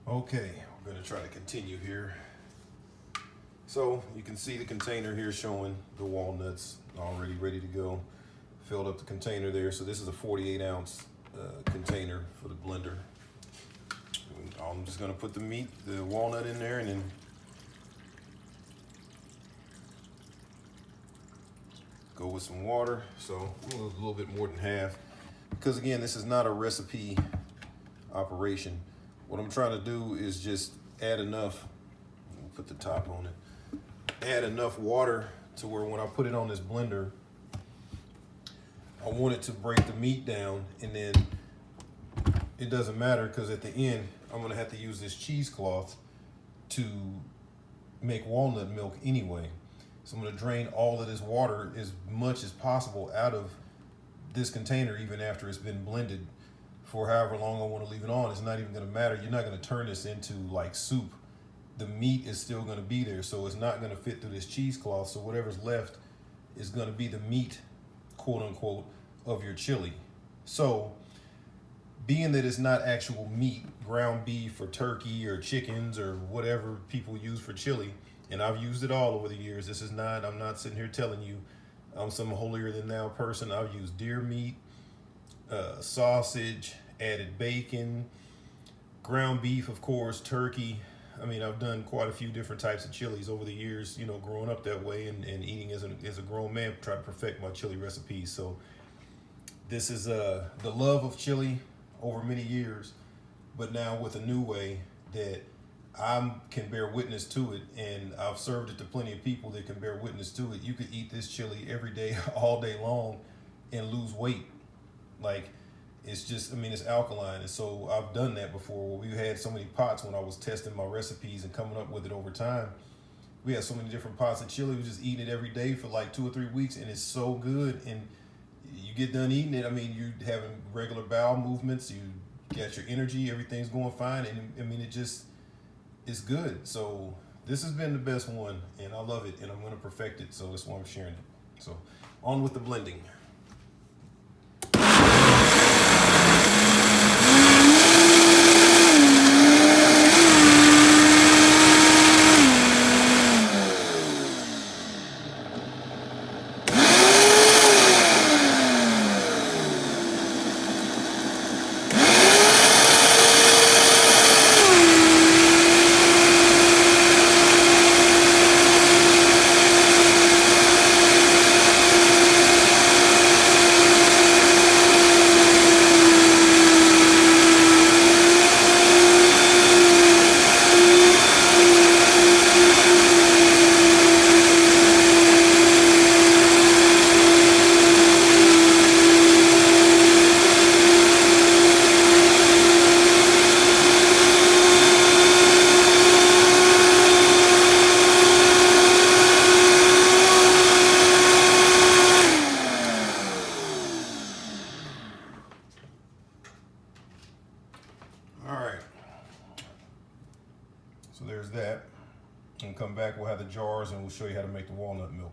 Okay, we're gonna try to continue here. So you can see the container here showing the walnuts already ready to go. Filled up the container there. So this is a 48 ounce container for the blender. I'm just gonna put the walnut in there and then go with some water. So a little bit more than half. Because again, this is not a recipe operation. What I'm trying to do is just add enough, put the top on it, add enough water to where when I put it on this blender, I want it to break the meat down, and then it doesn't matter because at the end, I'm gonna have to use this cheesecloth to make walnut milk anyway. So I'm gonna drain all of this water as much as possible out of this container even after it's been blended for however long I want to leave it on. It's not even going to matter. You're not going to turn this into like soup. The meat is still going to be there, so it's not going to fit through this cheesecloth. So whatever's left is going to be the meat, quote unquote, of your chili. So being that it's not actual meat, ground beef or turkey or chickens or whatever people use for chili, and I've used it all over the years. I'm not sitting here telling you I'm some holier than thou person. I've used deer meat, sausage, added bacon, ground beef, of course, turkey. I mean, I've done quite a few different types of chilies over the years, you know, growing up that way and eating as a grown man, try to perfect my chili recipes. So this is the love of chili over many years, but now with a new way that I can bear witness to it, and I've served it to plenty of people that can bear witness to it. You could eat this chili every day, all day long, and lose weight. Like, it's just, I mean, it's alkaline. And so I've done that before. We had so many pots when I was testing my recipes and coming up with it over time. We had so many different pots of chili. We just eating it every day for like 2 or 3 weeks, and it's so good. And you get done eating it, I mean, you having regular bowel movements, you got your energy, everything's going fine. And I mean, it's good. So this has been the best one, and I love it, and I'm going to perfect it. So that's why I'm sharing it. So on with the blending. All right, so there's that. And come back, we'll have the jars and we'll show you how to make the walnut milk.